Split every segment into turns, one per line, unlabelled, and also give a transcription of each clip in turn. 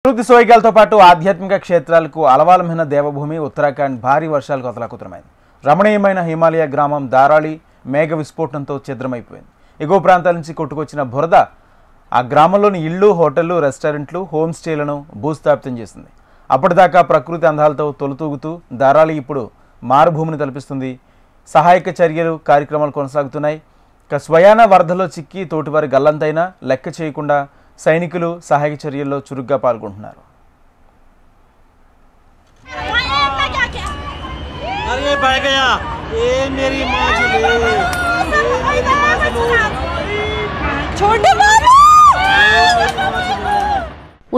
ప్రకృతి సోయగాలతో పాటు ఆధ్యాత్మిక క్షేత్రాలకు అలవాలమైన దేవభూమి ఉత్తరాఖండ్ భారీ వర్షాలకు అతలాకుతలమైంది. రమణీయమైన హిమాలయ గ్రామం దారాళి మేఘ విస్ఫోటనంతో ఛిద్రమైపోయింది. ఎగువ ప్రాంతాల నుంచి కొట్టుకొచ్చిన బురద ఆ గ్రామంలోని ఇళ్లు, హోటళ్లు, రెస్టారెంట్లు, హోమ్ స్టేలను భూస్థాపితం చేసింది. అప్పటిదాకా ప్రకృతి అందాలతో తొలుతూగుతూ దారాళి ఇప్పుడు మారుభూమిని తలపిస్తుంది. సహాయక చర్యలు కార్యక్రమాలు కొనసాగుతున్నాయి. స్వయాన వరదలో చిక్కి తోటివారి గల్లంతైనా లెక్క చేయకుండా సైనికులు సహాయక చర్యల్లో చురుగ్గా పాల్గొంటున్నారు.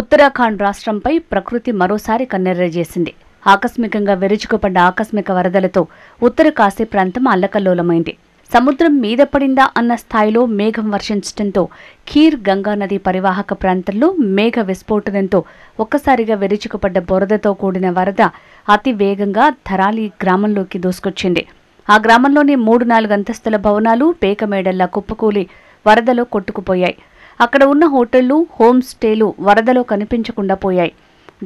ఉత్తరాఖండ్ రాష్ట్రంపై ప్రకృతి మరోసారి కన్నెర్రజేసింది. ఆకస్మికంగా విరుచుకుపడ్డ ఆకస్మిక వరదలతో ఉత్తర కాశీ ప్రాంతం అల్లకల్లోలమైంది. సముద్రం మీద పడిందా అన్న స్థాయిలో మేఘం వర్షించడంతో ఖీర్ గంగా నది పరివాహక ప్రాంతంలో మేఘ విస్ఫోటనంతో ఒక్కసారిగా విరుచుకుపడ్డ బురదతో కూడిన వరద అతి వేగంగా ధరాలి గ్రామంలోకి దూసుకొచ్చింది. ఆ గ్రామంలోని 3-4 అంతస్తుల భవనాలు పేకమేడల్లా కుప్పకూలి వరదలో కొట్టుకుపోయాయి. అక్కడ ఉన్న హోటళ్లు, హోమ్ స్టేలు వరదలో కనిపించకుండా పోయాయి.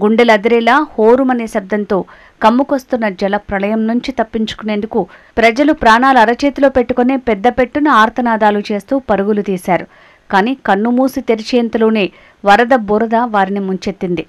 గుండెలదిరేలా హోరుమనే శబ్దంతో కమ్ముకొస్తున్న జల ప్రళయం నుంచి తప్పించుకునేందుకు ప్రజలు ప్రాణాలు అరచేతిలో పెట్టుకునే పెద్ద పెట్టున ఆర్తనాదాలు చేస్తూ పరుగులు తీశారు. కానీ కన్నుమూసి తెరిచేంతలోనే వరద బురద వారిని ముంచెత్తింది.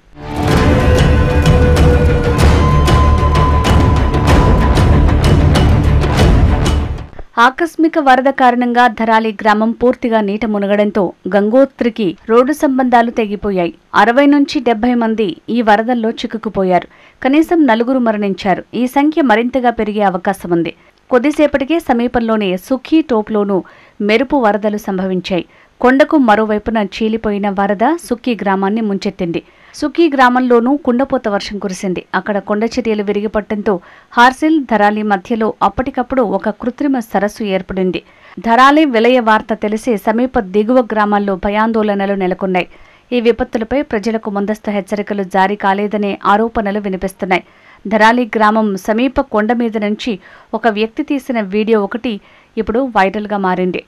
ఆకస్మిక వరద కారణంగా ధరాలి గ్రామం పూర్తిగా నీట మునగడంతో గంగోత్రికి రోడ్డు సంబంధాలు తెగిపోయాయి. 60 నుంచి 70 మంది ఈ వరదల్లో చిక్కుకుపోయారు. కనీసం 4 మరణించారు. ఈ సంఖ్య మరింతగా పెరిగే అవకాశం ఉంది. కొద్దిసేపటికే సమీపంలోని సుఖీ టోప్లోనూ మెరుపు వరదలు సంభవించాయి. కొండకు మరోవైపున చీలిపోయిన వరద సుఖీ గ్రామాన్ని ముంచెత్తింది. సుఖీ గ్రామంలోనూ కుండపోత వర్షం కురిసింది. అక్కడ కొండ చర్యలు విరిగిపట్టడంతో హార్సిల్, ధరాలి మధ్యలో అప్పటికప్పుడు ఒక కృత్రిమ సరస్సు ఏర్పడింది. ధరాలి విలయ వార్త తెలిసి సమీప దిగువ గ్రామాల్లో భయాందోళనలు నెలకొన్నాయి. ఈ విపత్తులపై ప్రజలకు ముందస్తు హెచ్చరికలు జారీ కాలేదనే ఆరోపణలు వినిపిస్తున్నాయి. ధరాలి గ్రామం సమీప కొండ మీద నుంచి ఒక వ్యక్తి తీసిన వీడియో ఒకటి ఇప్పుడు వైరల్గా మారింది.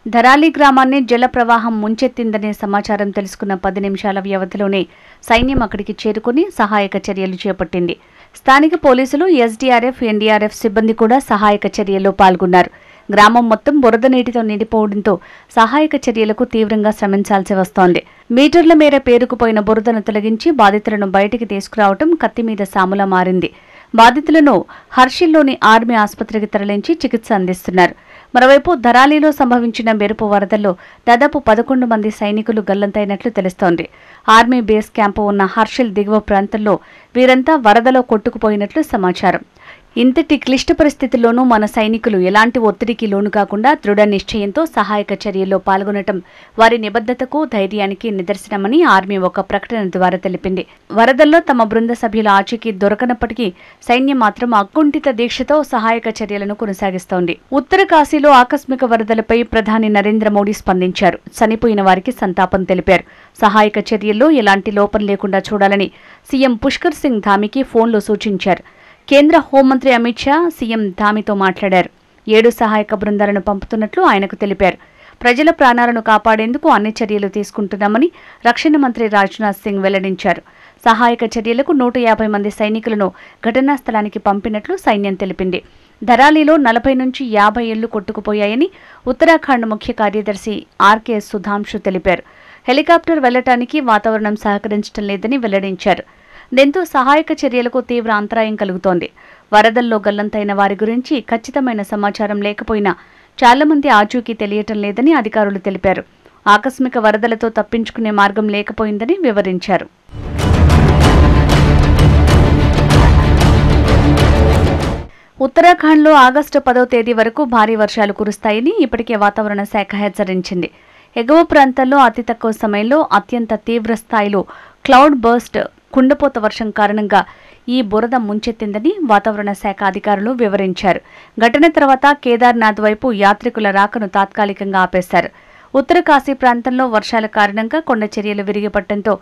ధరాలి గ్రామాన్ని జల ప్రవాహం ముంచెత్తిందనే సమాచారం తెలుసుకున్న 10 నిమిషాల వ్యవధిలోనే సైన్యం అక్కడికి చేరుకుని సహాయక చర్యలు చేపట్టింది. స్థానిక పోలీసులు, ఎస్డీఆర్ఎఫ్, ఎన్డీఆర్ఎఫ్ సిబ్బంది కూడా సహాయక చర్యల్లో పాల్గొన్నారు. గ్రామం మొత్తం బురద నీటితో నిండిపోవడంతో సహాయక చర్యలకు తీవ్రంగా శ్రమించాల్సి వస్తోంది. మీటర్ల మేర పేరుకుపోయిన బురదను తొలగించి బాధితులను బయటికి తీసుకురావడం కత్తిమీద సాములా మారింది. బాధితులను హర్షిల్లోని ఆర్మీ ఆసుపత్రికి తరలించి చికిత్స అందిస్తున్నారు. మరోవైపు ధరాలిలో సంభవించిన మెరుపు వరదల్లో దాదాపు 11 మంది సైనికులు గల్లంతైనట్లు తెలుస్తోంది. ఆర్మీ బేస్ క్యాంపు ఉన్న హర్షిల్ దిగువ ప్రాంతంలో వీరంతా వరదలో కొట్టుకుపోయినట్లు సమాచారం. ఇంతటి క్లిష్ట పరిస్థితుల్లోనూ మన సైనికులు ఎలాంటి ఒత్తిడికి లోను కాకుండా దృఢ నిశ్చయంతో సహాయక చర్యల్లో పాల్గొనడం వారి నిబద్ధతకు, ధైర్యానికి నిదర్శనమని ఆర్మీ ఒక ప్రకటన ద్వారా తెలిపింది. వరదల్లో తమ బృంద సభ్యుల ఆచూకీ దొరకనప్పటికీ సైన్యం మాత్రం అకుంఠిత దీక్షతో సహాయక చర్యలను కొనసాగిస్తోంది. ఉత్తర కాశీలో ఆకస్మిక వరదలపై ప్రధాని నరేంద్ర మోడీ స్పందించారు. చనిపోయిన వారికి సంతాపం తెలిపారు. సహాయక చర్యల్లో ఎలాంటి లోపం లేకుండా చూడాలని సీఎం పుష్కర్ సింగ్ ధామీకి ఫోన్లో సూచించారు. కేంద్ర హోంమంత్రి అమిత్ షా సీఎం ధామీతో మాట్లాడారు. 7 సహాయక బృందాలను పంపుతున్నట్లు ఆయనకు తెలిపారు. ప్రజల ప్రాణాలను కాపాడేందుకు అన్ని చర్యలు తీసుకుంటున్నామని రక్షణ మంత్రి రాజ్నాథ్ సింగ్ వెల్లడించారు. సహాయక చర్యలకు 150 మంది సైనికులను ఘటనా స్థలానికి పంపినట్లు సైన్యం తెలిపింది. ధరాలిలో 40 నుంచి 50 ఇళ్లు కొట్టుకుపోయాయని ఉత్తరాఖండ్ ముఖ్య కార్యదర్శి ఆర్కే సుధాంశు తెలిపారు. హెలికాప్టర్ వెళ్లటానికి వాతావరణం సహకరించడం లేదని వెల్లడించారు. దీంతో సహాయక చర్యలకు తీవ్ర అంతరాయం కలుగుతోంది. వరదల్లో గల్లంతైన వారి గురించి ఖచ్చితమైన సమాచారం లేకపోయినా చాలా మంది ఆచూకీ తెలియటం లేదని అధికారులు తెలిపారు. ఆకస్మిక వరదలతో తప్పించుకునే మార్గం లేకపోయిందని వివరించారు. ఉత్తరాఖండ్లో ఆగస్టు 10వ తేదీ వరకు భారీ వర్షాలు కురుస్తాయని ఇప్పటికే వాతావరణ శాఖ హెచ్చరించింది. ఎగువ ప్రాంతాల్లో అతి తక్కువ సమయంలో అత్యంత తీవ్ర స్థాయిలో క్లౌడ్ బర్స్ట్ కుండపోత వర్షం కారణంగా ఈ బురద ముంచెత్తిందని వాతావరణ శాఖ అధికారులు వివరించారు. ఘటన తర్వాత కేదార్నాథ్ వైపు యాత్రికుల రాకను తాత్కాలికంగా ఆపేశారు. ఉత్తర కాశీ ప్రాంతంలో వర్షాల కారణంగా కొండ చర్యలు విరిగిపట్టడంతో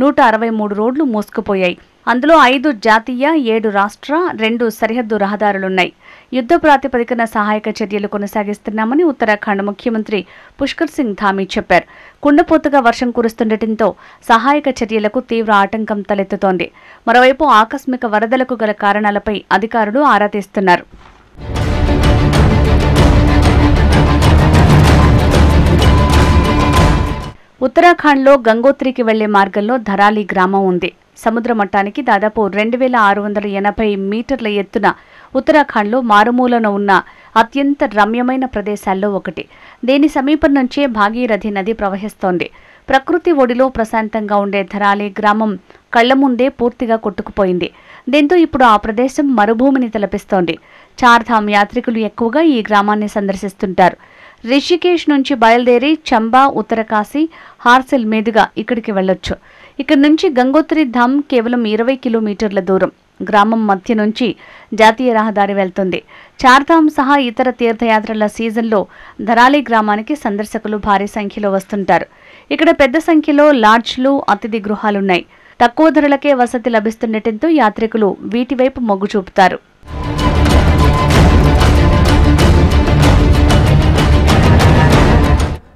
163 రోడ్లు మూసుకుపోయాయి. అందులో 5 జాతీయ, 7 రాష్ట్ర, 2 సరిహద్దు రహదారులున్నాయి. యుద్ధ ప్రాతిపదికన సహాయక చర్యలు కొనసాగిస్తున్నామని ఉత్తరాఖండ్ ముఖ్యమంత్రి పుష్కర్ సింగ్ ధామీ చెప్పారు. కుండపోతగా వర్షం కురుస్తుండటంతో సహాయక చర్యలకు తీవ్ర ఆటంకం తలెత్తుతోంది. మరోవైపు ఆకస్మిక వరదలకు గల కారణాలపై అధికారులు ఆరా తీస్తున్నారు. ఉత్తరాఖండ్లో గంగోత్రికి వెళ్లే మార్గంలో ధరాలి గ్రామం ఉంది. సముద్ర మట్టానికి దాదాపు 2680 మీటర్ల ఎత్తున ఉత్తరాఖండ్లో మారుమూలన ఉన్న అత్యంత రమ్యమైన ప్రదేశాల్లో ఒకటి. దీని సమీపం నుంచే భాగీరథి నది ప్రవహిస్తోంది. ప్రకృతి ఒడిలో ప్రశాంతంగా ఉండే ధరాలి గ్రామం కళ్ల ముందే పూర్తిగా కొట్టుకుపోయింది. దీంతో ఇప్పుడు ఆ ప్రదేశం మరుభూమిని తలపిస్తోంది. చార్ధామ్ యాత్రికులు ఎక్కువగా ఈ గ్రామాన్ని సందర్శిస్తుంటారు. రిషికేశ్ నుంచి బయలుదేరి చంబా, ఉత్తరకాశీ, హార్సిల్ మీదుగా ఇక్కడికి వెళ్లొచ్చు. ఇక్కడి నుంచి గంగోత్రి ధామ్ కేవలం 20 కిలోమీటర్ల దూరం. గ్రామం మధ్య నుంచి జాతీయ రహదారి వెళ్తుంది. చార్ధామ్ సహా ఇతర తీర్థయాత్రల సీజన్లో ధరాలి గ్రామానికి సందర్శకులు భారీ సంఖ్యలో వస్తుంటారు. ఇక్కడ పెద్ద సంఖ్యలో లాడ్జ్లు, అతిథి గృహాలున్నాయి. తక్కువ ధరలకే వసతి లభిస్తుండటంతో యాత్రికులు వీటివైపు మొగ్గు చూపుతారు.